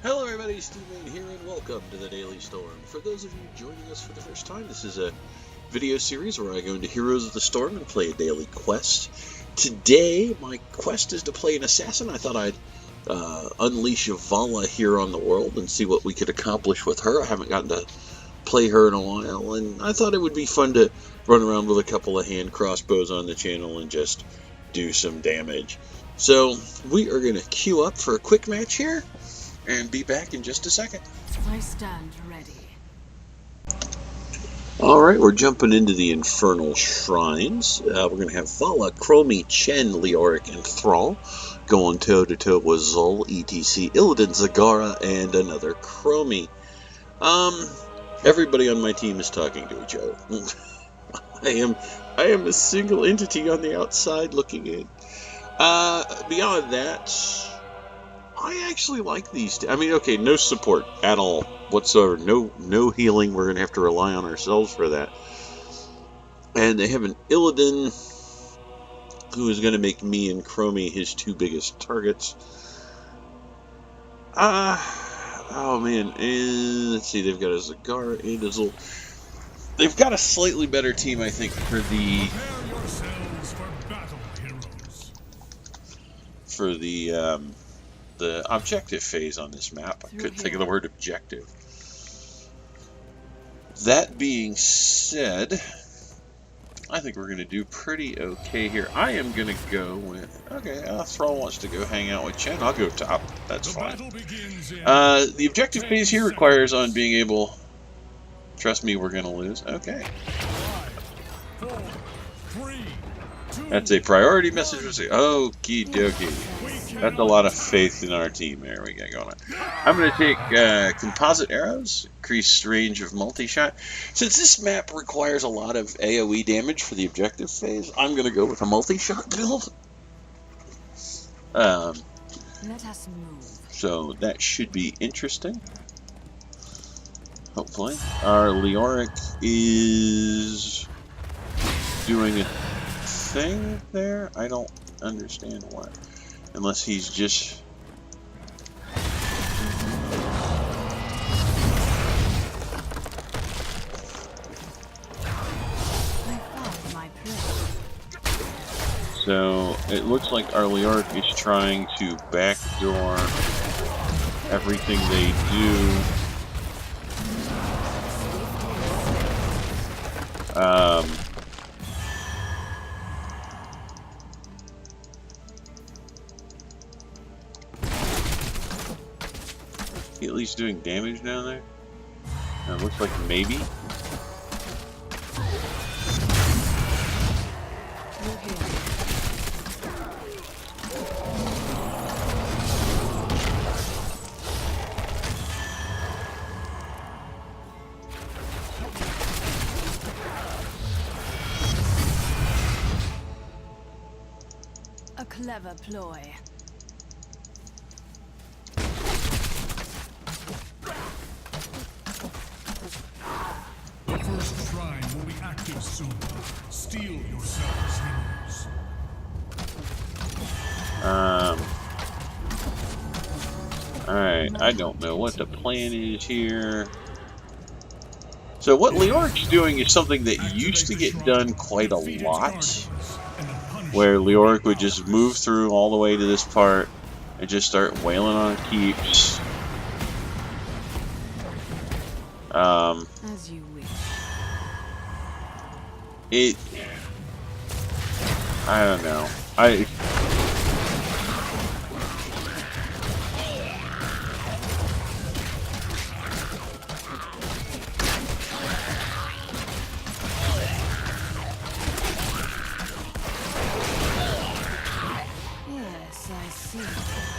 Hello everybody, Steve Mayne here, and welcome to the Daily Storm. For those of you joining us for the first time, this is a video series where I go into Heroes of the Storm and play a daily quest. Today, my quest is to play an assassin. I thought I'd unleash a Valla here on the world and see what we could accomplish with her. I haven't gotten to play her in a while, and I thought it would be fun to run around with a couple of hand crossbows on the channel and just do some damage. So, we are going to queue up for a quick match here, and be back in just a second. I stand ready. Alright, we're jumping into the Infernal Shrines. We're going to have Valla, Chromie, Chen, Leoric, and Thrall going toe-to-toe with Zol, ETC, Illidan, Zagara, and another Chromie. Everybody on my team is talking to each other. I am a single entity on the outside looking in. Beyond that, I actually like these. I mean, okay, no support at all whatsoever. No healing. We're going to have to rely on ourselves for that. And they have an Illidan who is going to make me and Chromie his two biggest targets. Oh man, and let's see, they've got a Zagara and a Zol. They've got a slightly better team, I think, for the objective phase on this map. I couldn't think of the word objective. That being said, I think we're going to do pretty okay here. I am going to go with... Okay, Thrall wants to go hang out with Chen. I'll go top. That's fine. The objective phase here requires on being able... Trust me, we're going to lose. Okay. 5, 4, 3, 2, That's a priority message. Okie dokie. That's a lot of faith in our team there we got going on. I'm going to take composite arrows, increase range of multi-shot. Since this map requires a lot of AoE damage for the objective phase, I'm going to go with a multi-shot build. Let us move. So that should be interesting. Hopefully. Our Leoric is doing a thing there. I don't understand why. Unless he's just... So, it looks like our Leoric is trying to backdoor everything they do. He at least doing damage down there? It looks like maybe. A clever ploy. The first shrine will be active soon. Steel yourselves, heroes. Alright, I don't know what the plan is here. So what Leoric's doing is something that used to get done quite a lot, where Leoric would just move through all the way to this part and just start wailing on keeps. As you wish. I don't know.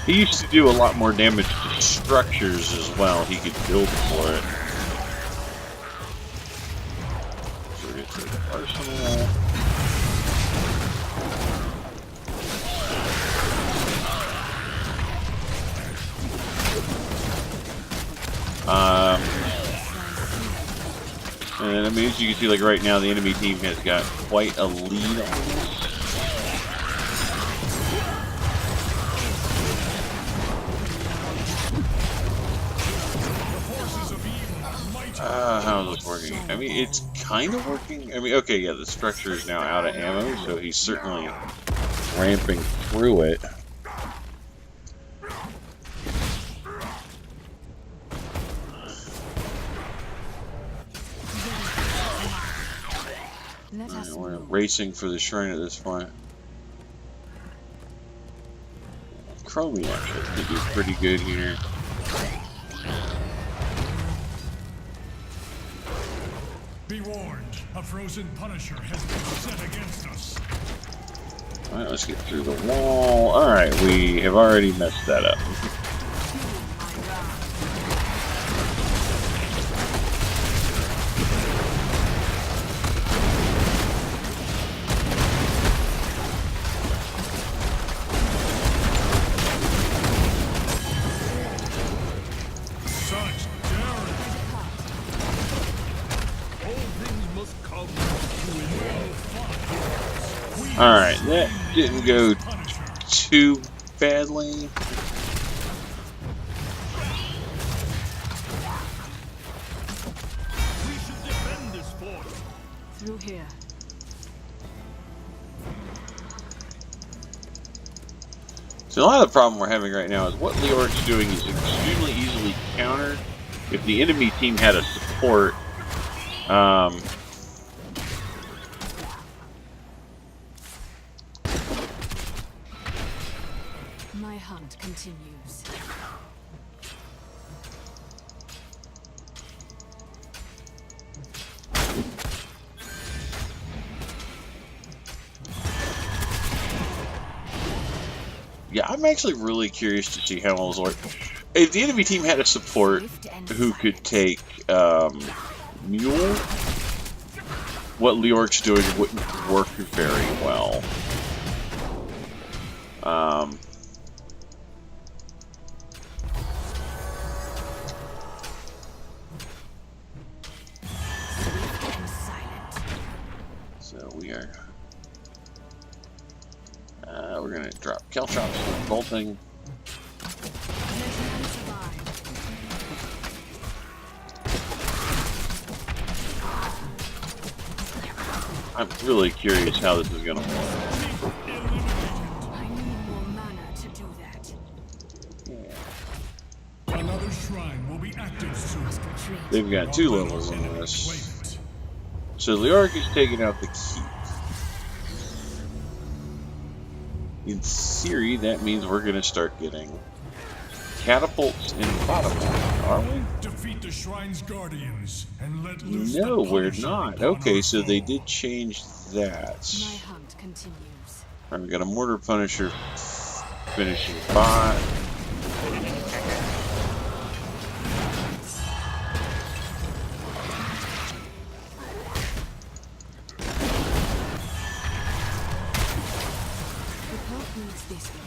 He used to do a lot more damage to structures as well. He could build for it. So we're going to take Arsenal. And I mean, as you can see, like right now, the enemy team has got quite a lead on this. how's this working? I mean, it's kind of working. I mean, okay, yeah, the structure is now out of ammo, so he's certainly ramping through it. Right, we're racing for the shrine at this point. Chromie actually could do pretty good here. Be warned, a frozen Punisher has been set against us. Alright, let's get through the wall. Alright, we have already messed that up. Alright, that didn't go too badly. We should defend this fort. Through here. So a lot of the problem we're having right now is what Leoric's doing is extremely easily countered. If the enemy team had a support, My hunt continues. yeah, I'm actually really curious to see how all this works. If the enemy team had a support who could take Mule, what Leoric's doing wouldn't work very well. So we are. We're gonna drop Caltrops with bolting. I'm really curious how this is gonna work. I need more mana to do that. Another shrine will be active soon. They've got 2 levels on this. So Leoric is taking out the keep. In theory, that means we're gonna start getting catapults in the bottom line, are we? Defeat the shrine's guardians and let loose No, the we're Punisher not. upon Okay, our so they foe. did change that. My hunt continues. Alright, we got a mortar punisher finishing bot. The Pope needs this one.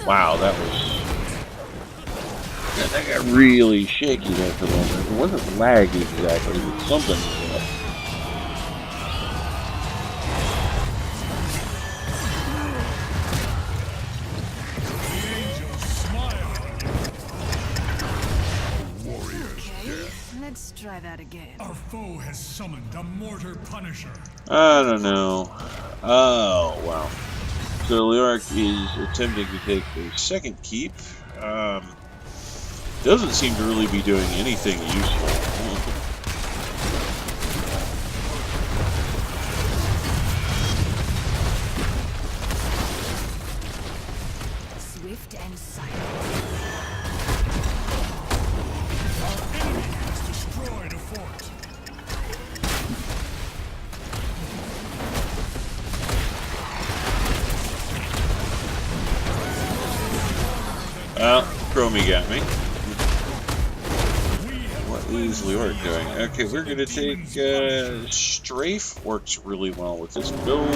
Wow, that was... Yeah, that got really shaky there for a moment. It wasn't lag exactly, but something was up. The angels smile. Okay, let's try that again. Our foe has summoned a mortar Punisher. I don't know. Oh, wow. So Leoric is attempting to take a second keep. Doesn't seem to really be doing anything useful. Swift and silent. Our enemy has destroyed a fort. Well, Chromie got me. What is Leoric doing? Okay, we're gonna take Strafe. Works really well with this build.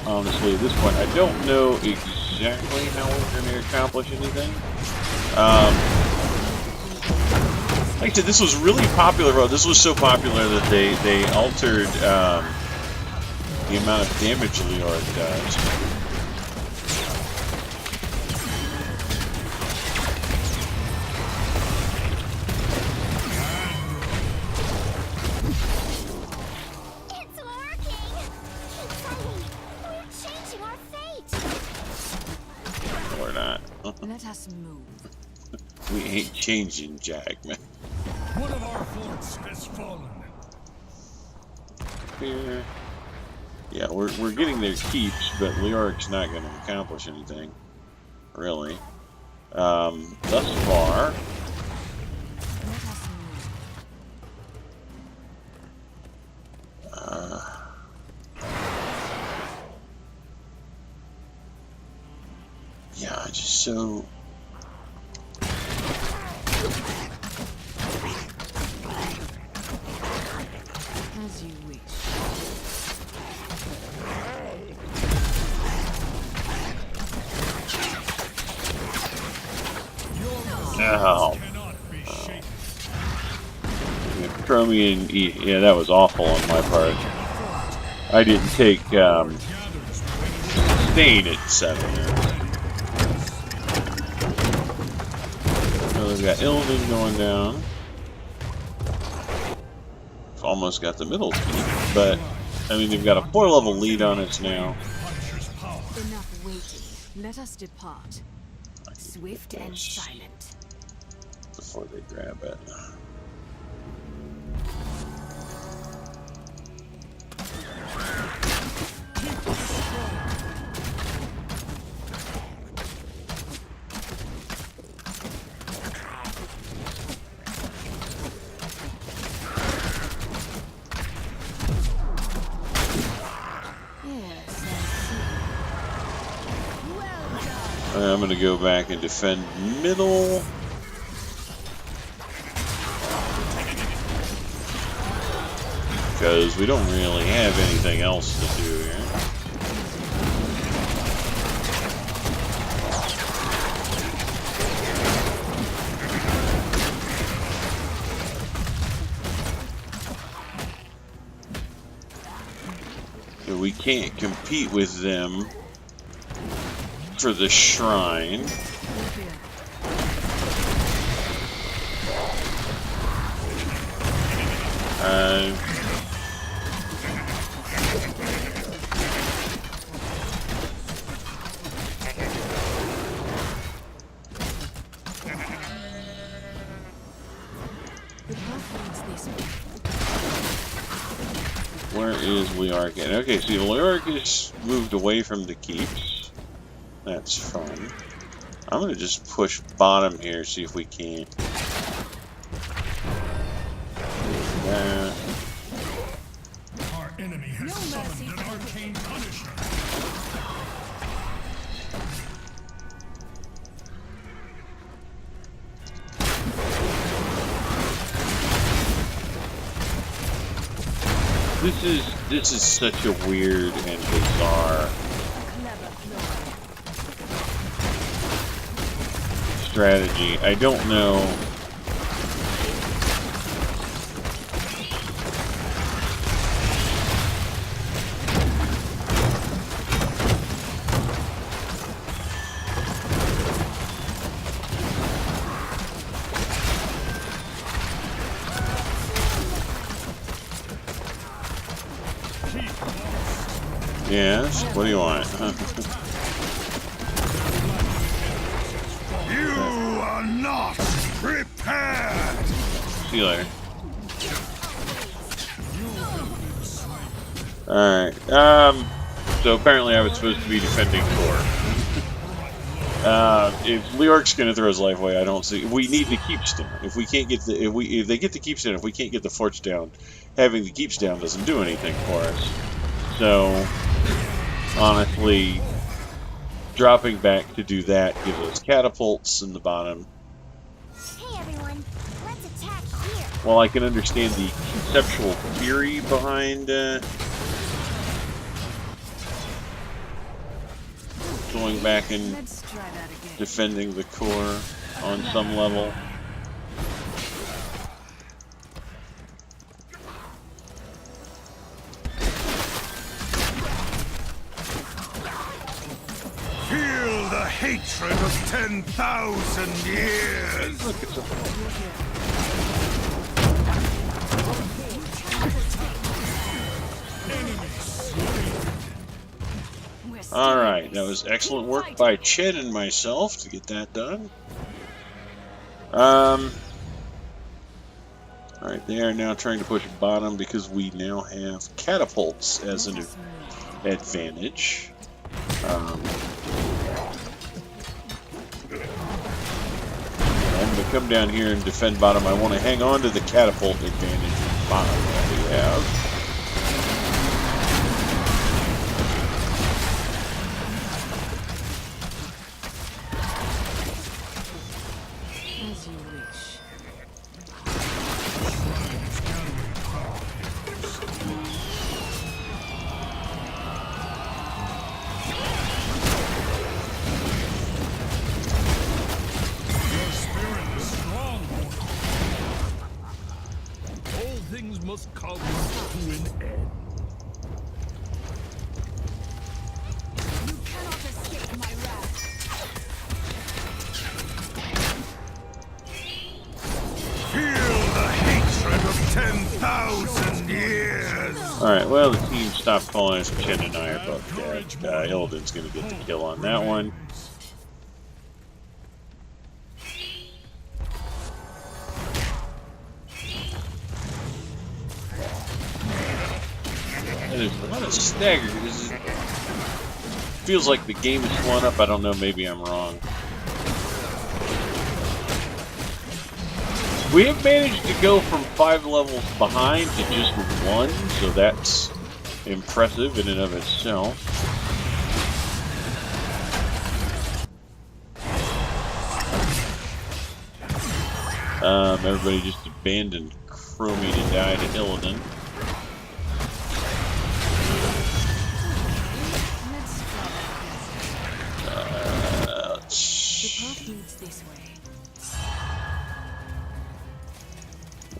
Honestly, at this point, I don't know exactly how we're going to accomplish anything. Like I said, this was really popular. Bro. This was so popular that they altered the amount of damage Leoric does. Let us move. We ain't changing, Jack, man. One of our forts has fallen. Here. Yeah, we're getting their keeps, but Leoric's not going to accomplish anything, really. Thus far. Yeah, just so. As you wish. Oh. Chromium, yeah, that was awful on my part. I didn't take Stain at 7 there. So we've got Illidan going down. Almost got the middle team, but I mean they've got a 4-level lead on us now. Enough waiting. Let us depart. Swift and silent. Before they grab it. I'm going to go back and defend middle. Because we don't really have anything else to do here. So we can't compete with them for the shrine. Where is Leoric at? Okay, see, Leoric is moved away from the keeps. That's fun. I'm gonna just push bottom here, see if we can. Our enemy has summoned an arcane punisher. This is such a weird and bizarre strategy. I don't know. Yes, what do you want? You are not prepared! See you later. Alright, so apparently I was supposed to be defending Thor. If Leoric's gonna throw his life away, I don't see. We need the keeps down. If we can't get the, if they get the keeps down, if we can't get the forts down, having the keeps down doesn't do anything for us. So, honestly, dropping back to do that gives us catapults in the bottom. Hey everyone, let's attack here. While I can understand the conceptual theory behind going back and defending the core on some level. hatred of 10,000 years! Look, it's a Alright, that was excellent work by Chen and myself to get that done. Alright, they are now trying to push bottom because we now have catapults as an advantage. I'm going to come down here and defend bottom. I want to hang on to the catapult advantage from bottom that we have. Must come to an end. You cannot escape my wrath. Feel the hatred of 10,000 years! Alright, well, the team stopped calling us. Chen and I are both dead. Illidan's going to get the kill on that one. There's a lot of stagger. This feels like the game is slowing up. I don't know. Maybe I'm wrong. We have managed to go from 5 levels behind to just 1, so that's impressive in and of itself. Everybody just abandoned Chromie to die to Illidan.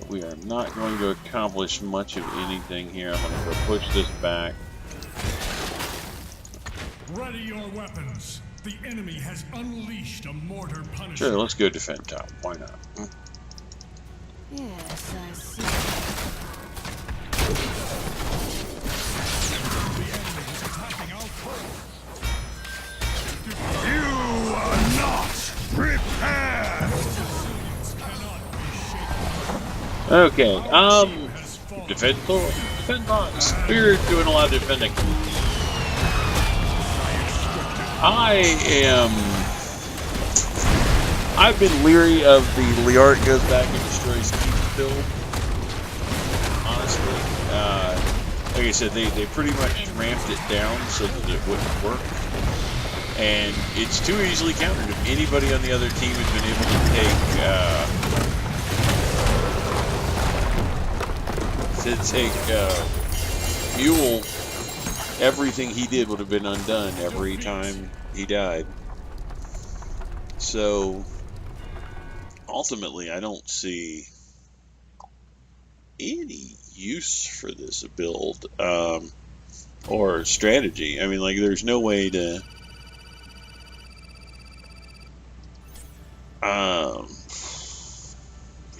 We are not going to accomplish much of anything here. I'm going to go push this back. Ready your weapons. The enemy has unleashed a mortar punishment. Sure, let's go defend top. Why not? Yes, I see. The enemy is attacking our core. You are not prepared! Okay, defend box. We're doing a lot of defending. I've been leery of the Leoric goes back and destroys keep build. Honestly, like I said, they pretty much ramped it down so that it wouldn't work, and it's too easily countered. If anybody on the other team has been able to take Mule, everything he did would have been undone every time he died. So ultimately, I don't see any use for this build or strategy. I mean, like, there's no way to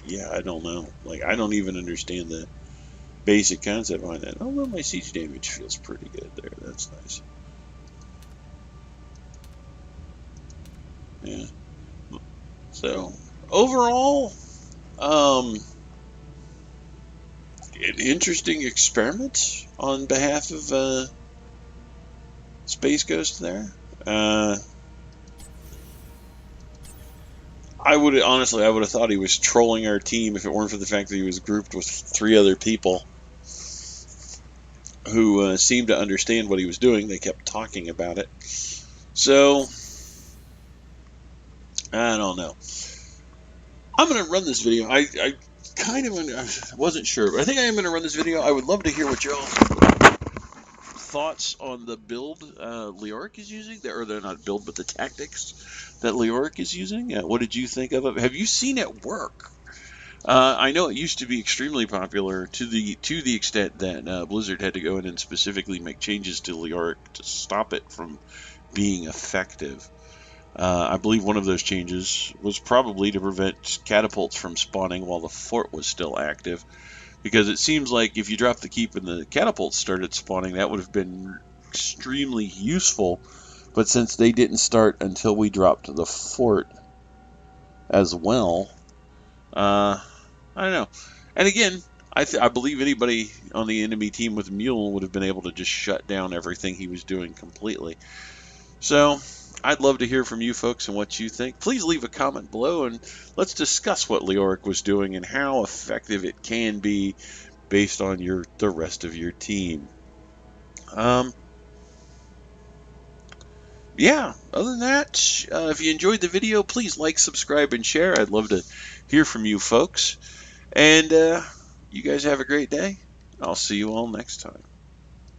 yeah, I don't know. Like, I don't even understand the basic concept behind that. Although my siege damage feels pretty good there. That's nice. Yeah. So overall, an interesting experiment on behalf of Space Ghost there. I would have thought he was trolling our team if it weren't for the fact that he was grouped with 3 other people who seemed to understand what he was doing. They kept talking about it. So I don't know. I'm going to run this video. I kind of wasn't sure, but I think I am going to run this video. I would love to hear what y'all thoughts on the build Leoric is using, or they're not build, but the tactics that Leoric is using. What did you think of it? Have you seen it work? I know it used to be extremely popular to the extent that Blizzard had to go in and specifically make changes to Leoric to stop it from being effective. I believe one of those changes was probably to prevent catapults from spawning while the fort was still active, because it seems like if you dropped the keep and the catapults started spawning, that would have been extremely useful. But since they didn't start until we dropped the fort as well, I don't know. And again, I believe anybody on the enemy team with Mule would have been able to just shut down everything he was doing completely. So I'd love to hear from you folks and what you think. Please leave a comment below and let's discuss what Leoric was doing and how effective it can be based on the rest of your team. Yeah, other than that, if you enjoyed the video, please like, subscribe, and share. I'd love to hear from you folks. And you guys have a great day. I'll see you all next time.